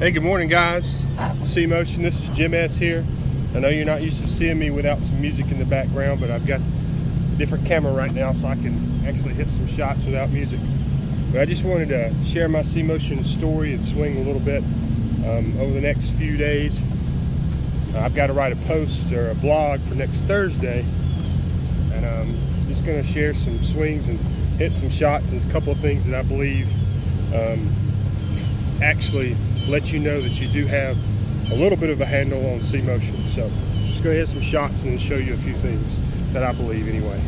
Hey, good morning guys. CMotion, this is Jim S here. I know you're not used to seeing me without some music in the background, but I've got a different camera right now so I can actually hit some shots without music. But I just wanted to share my CMotion story and swing a little bit over the next few days. I've got to write a post or a blog for next Thursday, and I'm just going to share some swings and hit some shots and a couple of things that I believe actually let you know that you do have a little bit of a handle on CMotion. So just going to hit some shots and then show you a few things that I believe anyway.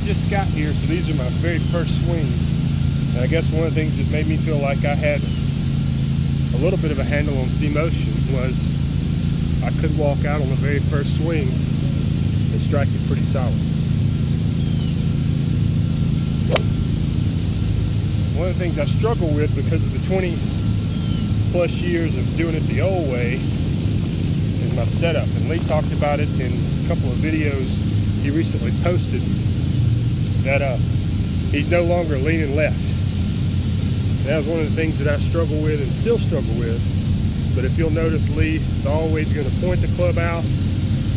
Just got here, so these are my very first swings, and I guess one of the things that made me feel like I had a little bit of a handle on CMotion was I could walk out on the very first swing and strike it pretty solid. One of the things I struggle with because of the 20 plus years of doing it the old way is my setup, and Lee talked about it in a couple of videos he recently posted, that he's no longer leaning left. That was one of the things that I struggle with and still struggle with. But if you'll notice, Lee is always going to point the club out.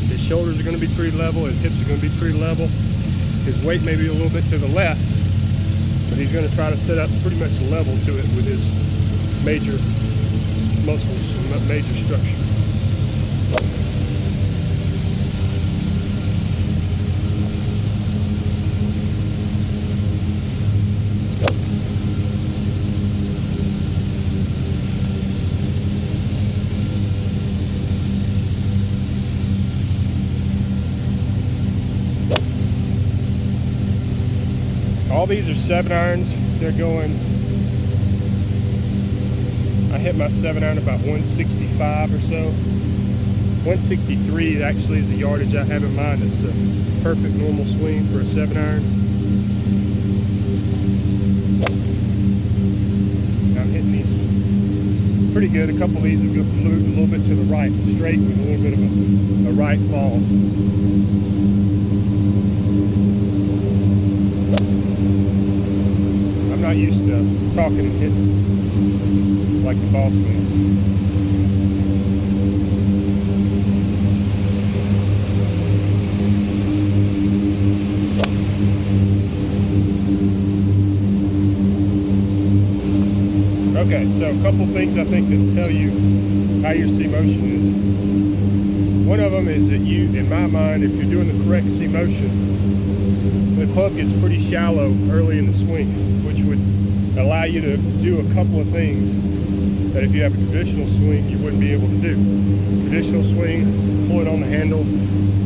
His shoulders are going to be pretty level. His hips are going to be pretty level. His weight may be a little bit to the left, but he's going to try to set up pretty much level to it with his major muscles and major structure. All these are 7-irons. They're going, I hit my 7-iron about 165 or so. 163 actually is the yardage I have in mind. It's a perfect normal swing for a 7-iron. I'm hitting these pretty good. A couple of these have moved a little bit to the right, straight with a little bit of a right fall. I'm not used to talking and hitting like the boss man. Okay, so a couple things I think that tell you how your CMotion is. One of them is that you, in my mind, if you're doing the correct CMotion, the club gets pretty shallow early in the swing, which would allow you to do a couple of things that if you have a traditional swing you wouldn't be able to do. Traditional swing, pull it on the handle,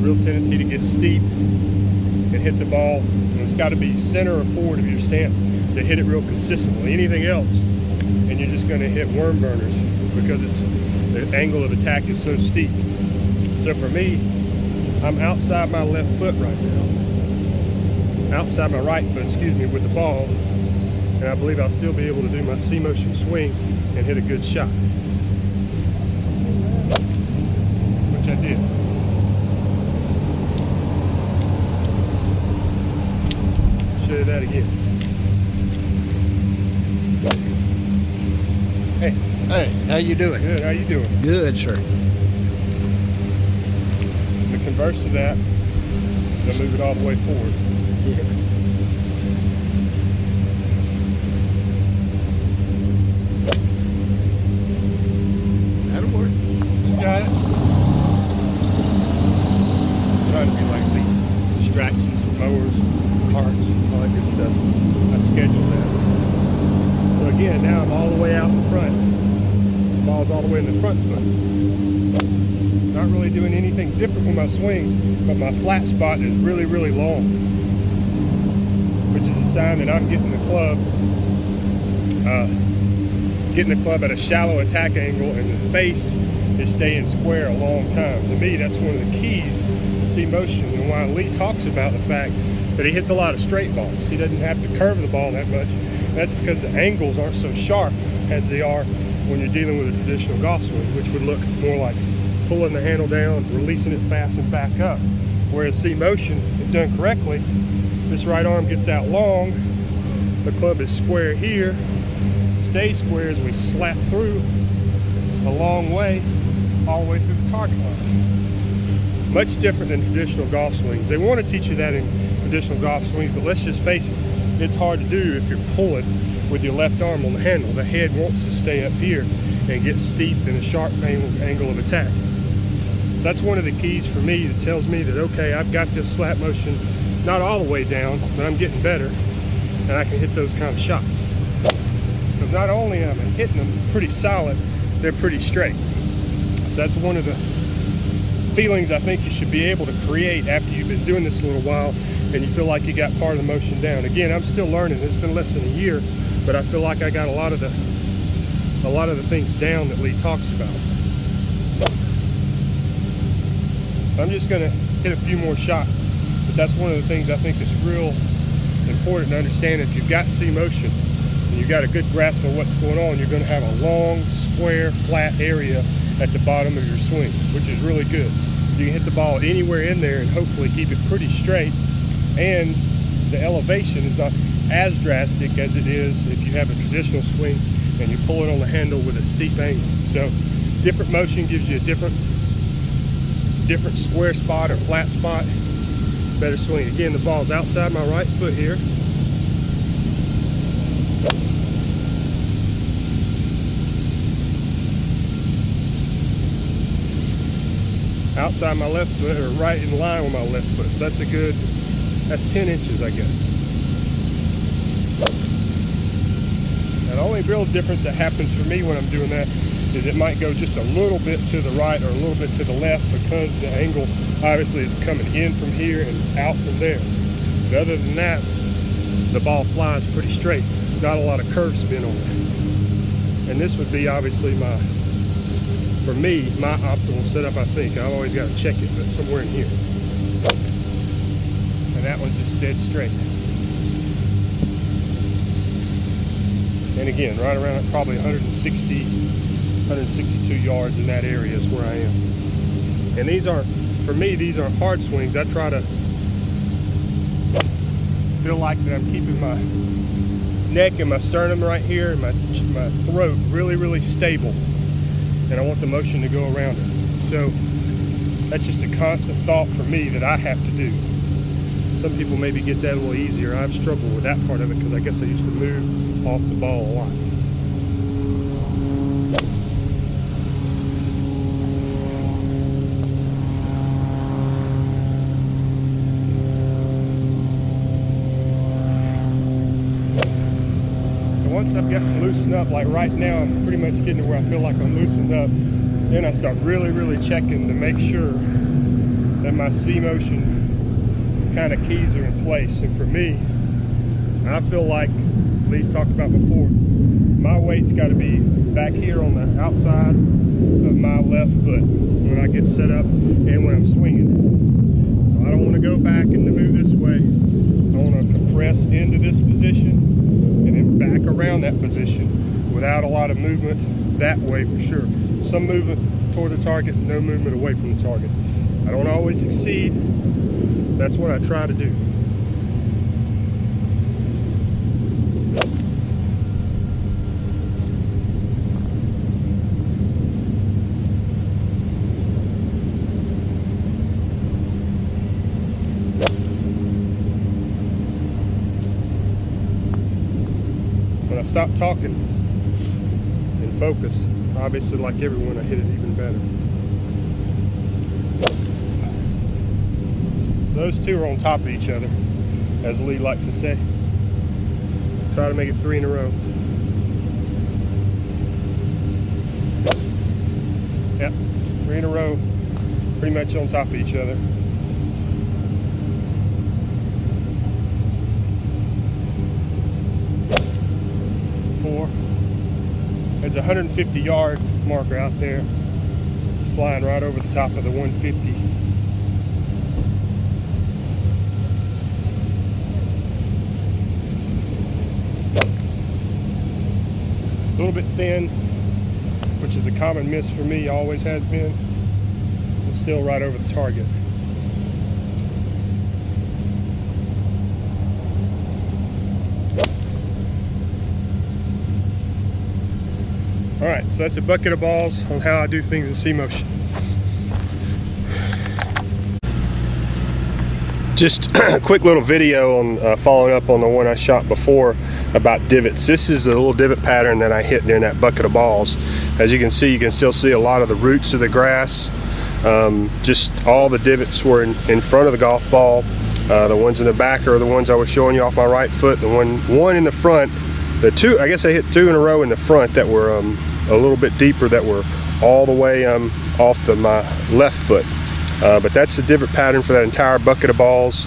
real tendency to get steep and hit the ball, and it's got to be center or forward of your stance to hit it real consistently. Anything else and you're just going to hit worm burners because the angle of attack is so steep. So for me, I'm outside my left foot right now, outside my right foot, excuse me, with the ball, and I believe I'll still be able to do my CMotion swing and hit a good shot, which I did. Show you that again. Hey. Hey, how you doing? Good, how you doing? Good, sir. The converse of that is I move it all the way forward. scheduled at. So again, now I'm all the way out in front. The ball's all the way in the front foot. Not really doing anything different with my swing, but my flat spot is really, really long, which is a sign that I'm getting the club at a shallow attack angle, and the face is staying square a long time. To me, that's one of the keys to CMotion, and why Lee talks about the fact that he hits a lot of straight balls. He doesn't have to curve the ball that much. That's because the angles aren't so sharp as they are when you're dealing with a traditional golf swing, which would look more like pulling the handle down, releasing it fast and back up. Whereas CMotion, if done correctly, this right arm gets out long, the club is square here, stays square as we slap through a long way, all the way through the target line. Much different than traditional golf swings. They want to teach you that in traditional golf swings, but let's just face it, it's hard to do if you're pulling with your left arm on the handle. The head wants to stay up here and get steep in a sharp angle of attack. So that's one of the keys for me that tells me that, okay, I've got this slap motion not all the way down, but I'm getting better, and I can hit those kind of shots. Because not only am I hitting them pretty solid, they're pretty straight. So that's one of the feelings I think you should be able to create after you've been doing this a little while and you feel like you got part of the motion down. Again, I'm still learning. It's been less than a year, but I feel like I got a lot of the things down that Lee talks about. I'm just going to hit a few more shots, but that's one of the things I think that's real important to understand. If you've got CMotion and you've got a good grasp of what's going on, you're going to have a long, square, flat area at the bottom of your swing, which is really good. You can hit the ball anywhere in there and hopefully keep it pretty straight, and the elevation is not as drastic as it is if you have a traditional swing and you pull it on the handle with a steep angle. So different motion gives you a different square spot or flat spot, better swing. Again, the ball's outside my right foot here. Outside my left foot, or right in line with my left foot. So that's 10 inches, I guess. Now the only real difference that happens for me when I'm doing that is it might go just a little bit to the right or a little bit to the left, because the angle obviously is coming in from here and out from there. But other than that, the ball flies pretty straight. Not a lot of curve spin on it. And this would be obviously for me, my optimal setup, I think. I've always got to check it, but somewhere in here. And that one's just dead straight. And again, right around probably 162 yards in that area is where I am. And these aren't, for me, these aren't hard swings. I try to feel like that I'm keeping my neck and my sternum right here and my throat really, really stable. And I want the motion to go around it. So that's just a constant thought for me that I have to do. Some people maybe get that a little easier. I've struggled with that part of it because I guess I used to move off the ball a lot. Once I've gotten loosened up, like right now, I'm pretty much getting to where I feel like I'm loosened up. Then I start really, really checking to make sure that my CMotion kind of keys are in place. And for me, I feel like Lee's talked about before, my weight's got to be back here on the outside of my left foot when I get set up and when I'm swinging. So I don't want to go back and to move this way. I want to compress into this position and then back around that position without a lot of movement that way for sure. Some movement toward the target, no movement away from the target. I don't always succeed. That's what I try to do. When I stop talking and focus, obviously like everyone, I hit it even better. So those two are on top of each other, as Lee likes to say. Try to make it 3 in a row. Yep, 3 in a row, pretty much on top of each other. There's a 150-yard marker out there, flying right over the top of the 150. A little bit thin, which is a common miss for me, always has been, but still right over the target. Alright, so that's a bucket of balls on how I do things in CMotion. Just a quick little video on following up on the one I shot before about divots. This is the little divot pattern that I hit in that bucket of balls. As you can still see a lot of the roots of the grass. Just all the divots were in front of the golf ball. The ones in the back are the ones I was showing you off my right foot. The one in the front, the two, I guess I hit 2 in a row in the front that were a little bit deeper, that were all the way off my left foot. But that's the divot pattern for that entire bucket of balls.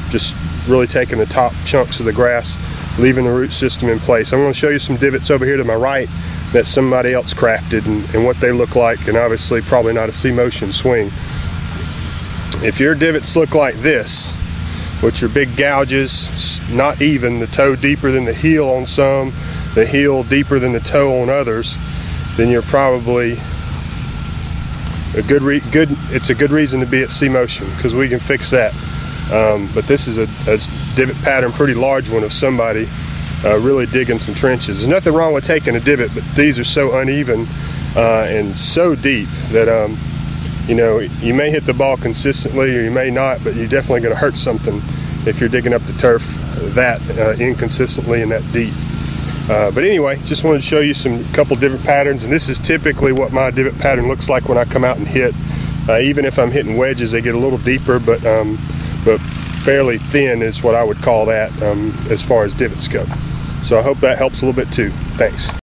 Just really taking the top chunks of the grass, leaving the root system in place. I'm going to show you some divots over here to my right that somebody else crafted and what they look like, and obviously probably not a CMotion swing. If your divots look like this, which are big gouges, not even, the toe deeper than the heel on some, the heel deeper than the toe on others, then you're probably it's a good reason to be at CMotion, because we can fix that. But this is a divot pattern, pretty large one, of somebody really digging some trenches. There's nothing wrong with taking a divot, but these are so uneven and so deep that you know, you may hit the ball consistently or you may not, but you're definitely going to hurt something if you're digging up the turf that inconsistently and that deep. But anyway, just wanted to show you some couple divot patterns, and this is typically what my divot pattern looks like when I come out and hit. Even if I'm hitting wedges, they get a little deeper, but fairly thin is what I would call that as far as divots go. So I hope that helps a little bit too. Thanks.